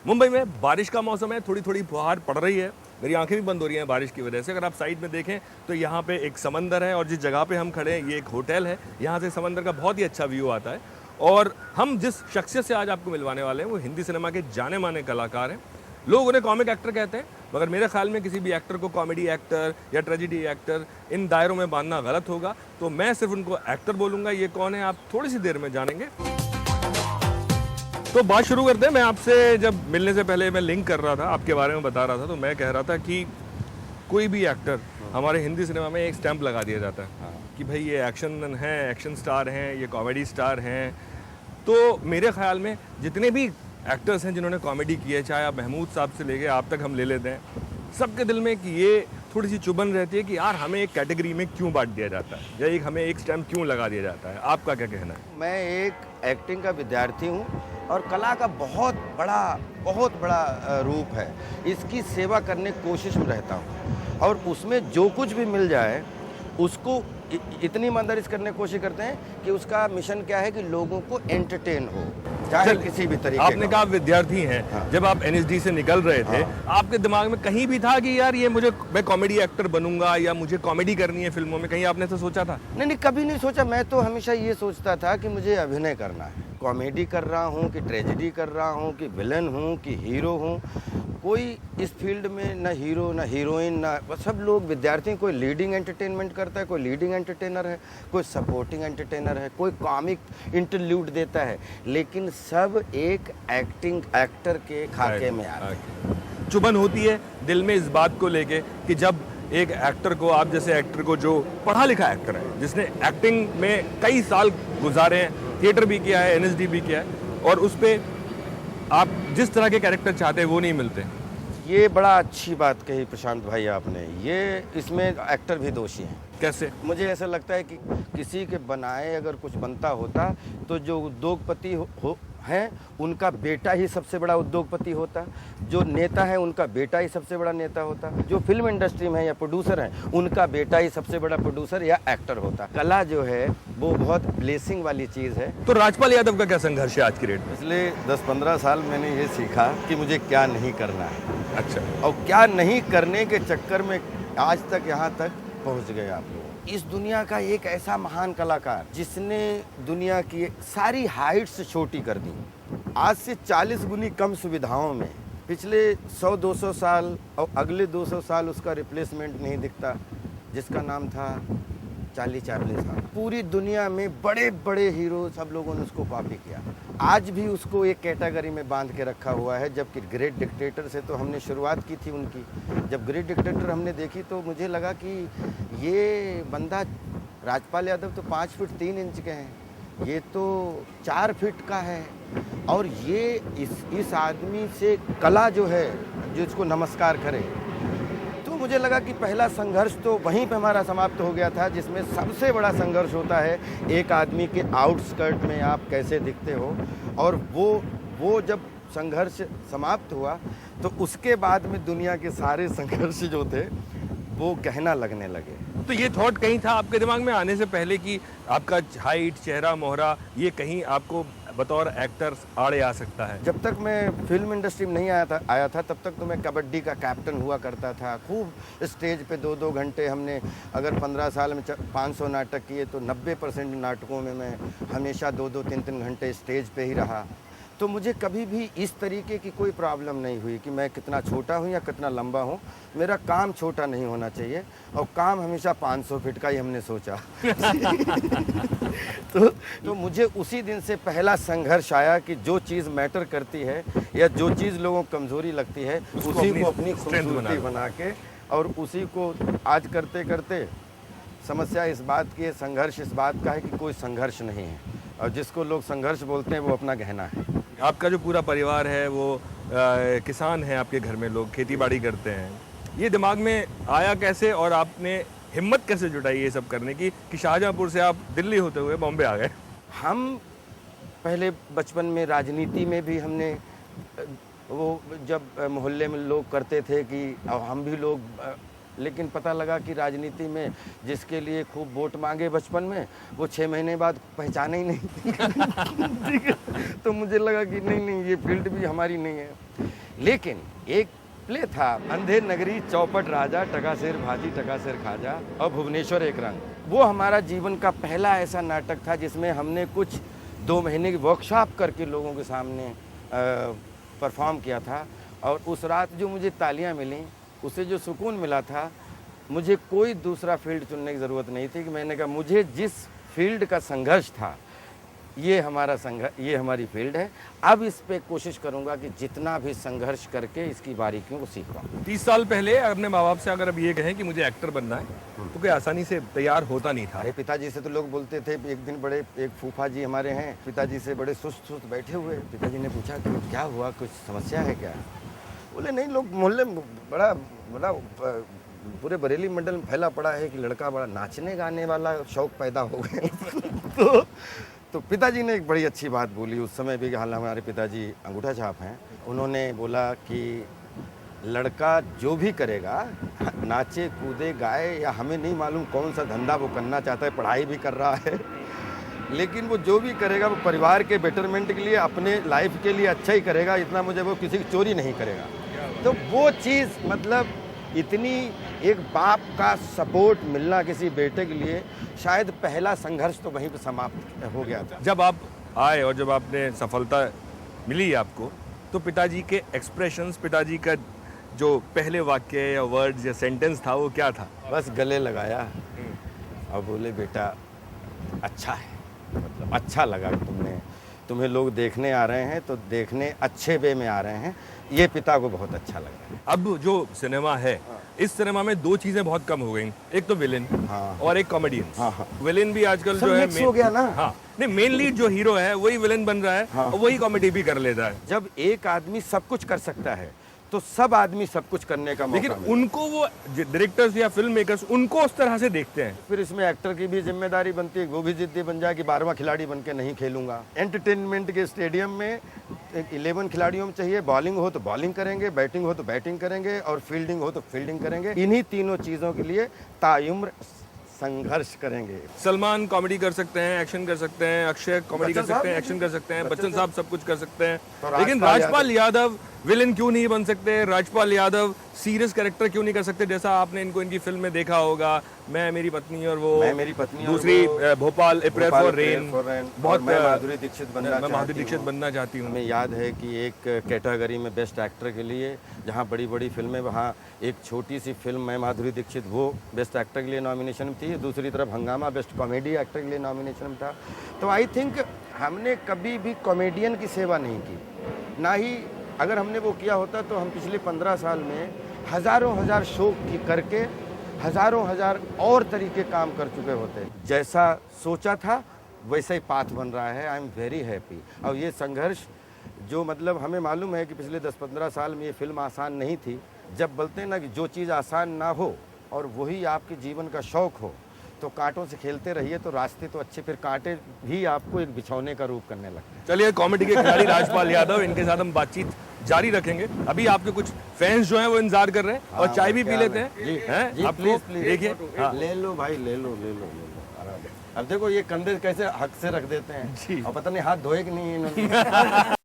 मुंबई में बारिश का मौसम है, थोड़ी थोड़ी फुहार पड़ रही है। मेरी आंखें भी बंद हो रही हैं बारिश की वजह से। अगर आप साइड में देखें तो यहाँ पे एक समंदर है और जिस जगह पे हम खड़े हैं ये एक होटल है। यहाँ से समंदर का बहुत ही अच्छा व्यू आता है। और हम जिस शख्सियत से आज आपको मिलवाने वाले हैं वो हिंदी सिनेमा के जाने माने कलाकार हैं। लोग उन्हें कॉमिक एक्टर कहते हैं, मगर मेरे ख्याल में किसी भी एक्टर को कॉमेडी एक्टर या ट्रेजिडी एक्टर इन दायरों में बांधना गलत होगा। तो मैं सिर्फ उनको एक्टर बोलूँगा। ये कौन है आप थोड़ी सी देर में जानेंगे। तो बात शुरू करते हैं। मैं आपसे जब मिलने से पहले मैं लिंक कर रहा था, आपके बारे में बता रहा था, तो मैं कह रहा था कि कोई भी एक्टर हमारे हिंदी सिनेमा में एक स्टैंप लगा दिया जाता है कि भाई ये एक्शन हैं, एक्शन स्टार हैं, ये कॉमेडी स्टार हैं। तो मेरे ख्याल में जितने भी एक्टर्स हैं जिन्होंने कॉमेडी की है, चाहे आप महमूद साहब से लेके आप तक हम ले लेते हैं, सबके दिल में कि ये थोड़ी सी चुभन रहती है कि यार हमें एक कैटेगरी में क्यों बांट दिया जाता है या एक हमें एक स्टैम्प क्यों लगा दिया जाता है। आपका क्या कहना है? मैं एक एक्टिंग का विद्यार्थी हूँ और कला का बहुत बड़ा रूप है। इसकी सेवा करने की कोशिश में रहता हूँ और उसमें जो कुछ भी मिल जाए उसको इतनी ईमानदारी से करने की कोशिश करते हैं कि उसका मिशन क्या है कि लोगों को एंटरटेन हो, चाहे किसी भी तरीके। आपने कहा आप विद्यार्थी हैं। हाँ। जब आप एनएसडी से निकल रहे थे, हाँ। आपके दिमाग में कहीं भी था कि यार ये मैं कॉमेडी एक्टर बनूंगा या मुझे कॉमेडी करनी है फिल्मों में? कहीं आपने तो सोचा था? नहीं, कभी नहीं सोचा। मैं तो हमेशा ये सोचता था कि मुझे अभिनय करना है। कॉमेडी कर रहा हूँ कि ट्रेजेडी कर रहा हूँ कि विलन हूँ कि हीरो हूँ, कोई इस फील्ड में न हीरो न हीरोइन न, सब लोग विद्यार्थी। कोई लीडिंग एंटरटेनमेंट करता है, कोई लीडिंग एंटरटेनर है, कोई सपोर्टिंग एंटरटेनर है, कोई कॉमिक इंटरल्यूड देता है, लेकिन सब एक एक्टर के खाके में आते हैं। चुभन होती है दिल में इस बात को लेके कि जब एक एक्टर को, आप जैसे एक्टर को जो पढ़ा लिखा एक्टर है, जिसने एक्टिंग में कई साल गुजारे हैं, थिएटर भी किया है, एनएसडी भी किया है, और उस पर आप जिस तरह के कैरेक्टर चाहते हैं वो नहीं मिलते। ये बड़ा अच्छी बात कही प्रशांत भाई आपने। ये इसमें एक्टर भी दोषी हैं। कैसे? मुझे ऐसा लगता है कि किसी के बनाए अगर कुछ बनता होता तो जो उद्योगपति हैं उनका बेटा ही सबसे बड़ा उद्योगपति होता, जो नेता है उनका बेटा ही सबसे बड़ा नेता होता, जो फिल्म इंडस्ट्री में है या प्रोड्यूसर हैं उनका बेटा ही सबसे बड़ा प्रोड्यूसर या एक्टर होता। कला जो है वो बहुत ब्लेसिंग वाली चीज़ है। तो राजपाल यादव का क्या संघर्ष है आज की डेट में? पिछले 10-15 साल मैंने ये सीखा कि मुझे क्या नहीं करना है। अच्छा। और क्या नहीं करने के चक्कर में आज तक यहाँ तक पहुँच गए आप लोग। इस दुनिया का एक ऐसा महान कलाकार जिसने दुनिया की सारी हाइट्स छोटी कर दी, आज से 40 गुनी कम सुविधाओं में पिछले 100-200 साल और अगले 200 साल उसका रिप्लेसमेंट नहीं दिखता, जिसका नाम था चार्ली चैपलिन साहब। पूरी दुनिया में बड़े बड़े हीरो सब लोगों ने उसको कॉपी किया। आज भी उसको एक कैटेगरी में बांध के रखा हुआ है, जबकि ग्रेट डिक्टेटर से तो हमने शुरुआत की थी उनकी। जब ग्रेट डिक्टेटर हमने देखी तो मुझे लगा कि ये बंदा राजपाल यादव तो 5 फीट 3 इंच के हैं, ये तो 4 फीट का है, और ये इस आदमी से कला जो है जो इसको नमस्कार करे। तो मुझे लगा कि पहला संघर्ष तो वहीं पे हमारा समाप्त हो गया था, जिसमें सबसे बड़ा संघर्ष होता है एक आदमी के आउटस्कर्ट में आप कैसे दिखते हो। और वो जब संघर्ष समाप्त हुआ तो उसके बाद में दुनिया के सारे संघर्ष जो थे वो कहना लगने लगे। तो ये थॉट कहीं था आपके दिमाग में आने से पहले कि आपका हाइट, चेहरा मोहरा, ये कहीं आपको बतौर एक्टर आड़े आ सकता है? जब तक मैं फिल्म इंडस्ट्री में नहीं आया था तब तक तो मैं कबड्डी का कैप्टन हुआ करता था। खूब स्टेज पे 2-2 घंटे हमने, अगर 15 साल में 500 नाटक किए तो 90% नाटकों में मैं हमेशा 2-2, 3-3 घंटे स्टेज पे ही रहा। तो मुझे कभी भी इस तरीके की कोई प्रॉब्लम नहीं हुई कि मैं कितना छोटा हूँ या कितना लंबा हूँ। मेरा काम छोटा नहीं होना चाहिए और काम हमेशा 500 फीट का ही हमने सोचा। तो मुझे उसी दिन से पहला संघर्ष आया कि जो चीज़ मैटर करती है या जो चीज़ लोगों को कमज़ोरी लगती है उसी को अपनी खूबसूरती बना के, और उसी को आज करते करते समस्या इस बात की है, संघर्ष इस बात का है कि कोई संघर्ष नहीं है, और जिसको लोग संघर्ष बोलते हैं वो अपना गहना है। आपका जो पूरा परिवार है वो किसान है, आपके घर में लोग खेती बाड़ी करते हैं। ये दिमाग में आया कैसे और आपने हिम्मत कैसे जुटाई ये सब करने की कि शाहजहाँपुर से आप दिल्ली होते हुए बॉम्बे आ गए? हम पहले बचपन में राजनीति में भी हमने, वो जब मोहल्ले में लोग करते थे कि हम भी लोग, लेकिन पता लगा कि राजनीति में जिसके लिए खूब वोट मांगे बचपन में वो 6 महीने बाद पहचाने ही नहीं। तो मुझे लगा कि नहीं ये फील्ड भी हमारी नहीं है। लेकिन एक प्ले था, अंधेर नगरी चौपट राजा, टकासेर भाजी टकासेर खाजा और भुवनेश्वर एक रंग, वो हमारा जीवन का पहला ऐसा नाटक था जिसमें हमने कुछ 2 महीने की वर्कशॉप करके लोगों के सामने परफॉर्म किया था। और उस रात जो मुझे तालियां मिली, उसे जो सुकून मिला था, मुझे कोई दूसरा फील्ड चुनने की ज़रूरत नहीं थी। कि मैंने कहा मुझे जिस फील्ड का संघर्ष था, ये हमारी फील्ड है। अब इस पे कोशिश करूंगा कि जितना भी संघर्ष करके इसकी बारीकियों को सीख पाऊँ। 30 साल पहले अपने माँ बाप से अगर अब ये कहें कि मुझे एक्टर बनना है, तो कोई आसानी से तैयार होता नहीं था। अरे पिताजी से तो लोग बोलते थे। एक दिन बड़े एक फूफा जी हमारे हैं, पिताजी से बड़े सुस्त बैठे हुए। पिताजी ने पूछा कि क्या हुआ, कुछ समस्या है क्या? बोले नहीं, लोग मोहल्ले में बड़ा बड़ा पूरे बरेली मंडल में फैला पड़ा है कि लड़का बड़ा नाचने गाने वाला शौक पैदा हो गए। तो पिताजी ने एक बड़ी अच्छी बात बोली उस समय भी, हालांकि हमारे पिताजी अंगूठा छाप हैं। उन्होंने बोला कि लड़का जो भी करेगा, नाचे कूदे गाए या हमें नहीं मालूम कौन सा धंधा वो करना चाहता है, पढ़ाई भी कर रहा है, लेकिन वो जो भी करेगा वो परिवार के बेटरमेंट के लिए, अपने लाइफ के लिए अच्छा ही करेगा। इतना मुझे वो किसी की चोरी नहीं करेगा। तो वो चीज़ मतलब इतनी एक बाप का सपोर्ट मिलना किसी बेटे के लिए, शायद पहला संघर्ष तो वहीं पर समाप्त हो गया था। जब आप आए और जब आपने सफलता मिली आपको, तो पिताजी के एक्सप्रेशंस, पिताजी का जो पहले वाक्य या वर्ड्स या सेंटेंस था, वो क्या था? बस गले लगाया और बोले बेटा अच्छा है, मतलब अच्छा लगा तुम्हें लोग देखने आ रहे हैं तो देखने अच्छे वे में आ रहे हैं, ये पिता को बहुत अच्छा लगा। अब जो सिनेमा है, इस सिनेमा में 2 चीजें बहुत कम हो गई, एक तो विलेन और एक कॉमेडियन। विलेन भी आजकल जो है हो गया ना। हाँ, नहीं, मेन लीड जो हीरो है वही विलेन बन रहा है और वही कॉमेडी भी कर लेता है। जब एक आदमी सब कुछ कर सकता है तो सब आदमी सब कुछ करने का मौका लेकिन मिलता है। उनको वो डायरेक्टर्स या फिल्म मेकर्स उनको उस तरह से देखते हैं। फिर इसमें एक्टर की भी जिम्मेदारी बनती है, वो भी जिद्दी बन जाए कि 12वां खिलाड़ी बन के नहीं खेलूंगा। एंटरटेनमेंट के स्टेडियम में 11 खिलाड़ियों में चाहिए, बॉलिंग हो तो बॉलिंग करेंगे, बैटिंग हो तो बैटिंग करेंगे और फील्डिंग हो तो फील्डिंग करेंगे। इन्हीं तीनों चीज़ों के लिए ताउम्र संघर्ष करेंगे। सलमान कॉमेडी कर सकते हैं, एक्शन कर सकते हैं, अक्षय कॉमेडी कर सकते हैं, एक्शन कर सकते हैं, बच्चन साहब सब कुछ कर सकते हैं, लेकिन राजपाल यादव विलेन क्यों नहीं बन सकते? राजपाल यादव सीरियस कैरेक्टर क्यों नहीं कर सकते? जैसा आपने इनको इनकी फिल्म में देखा होगा, मैं मेरी पत्नी और वो, मैं मेरी पत्नी दूसरी भोपाल प्रेयर फॉर रेन, बहुत मैं माधुरी दीक्षित बनना चाहती हूँ। हमें याद है कि एक कैटेगरी में बेस्ट एक्टर के लिए, जहाँ बड़ी बड़ी फिल्में, वहाँ एक छोटी सी फिल्म मैं माधुरी दीक्षित, वो बेस्ट एक्टर के लिए नॉमिनेशन में थी। दूसरी तरफ हंगामा बेस्ट कॉमेडी एक्टर के लिए नॉमिनेशन में था। तो आई थिंक हमने कभी भी कॉमेडियन की सेवा नहीं की, ना ही अगर हमने वो किया होता तो हम पिछले 15 साल में हज़ारों हजार शो करके हज़ारों हजार और तरीके काम कर चुके होते। जैसा सोचा था वैसा ही पाथ बन रहा है। I am very happy. और ये संघर्ष जो मतलब हमें मालूम है कि पिछले 10-15 साल में ये फिल्म आसान नहीं थी। जब बोलते हैं ना कि जो चीज़ आसान ना हो और वही आपके जीवन का शौक हो, तो कांटों से खेलते रहिए तो रास्ते तो अच्छे, फिर कांटे भी आपको एक बिछौने का रूप करने लगते हैं। चलिए, कॉमेडी के खिलाड़ी राजपाल यादव, इनके साथ हम बातचीत जारी रखेंगे। अभी आपके कुछ फैंस जो हैं वो इंतजार कर रहे हैं और चाय भी पी लेते हैं। आप प्लीज देखिए, ले लो भाई, ले लो। अब देखो ये कंधे कैसे हक से रख देते हैं, और पता नहीं हाथ धोए कि नहीं इन्होंने।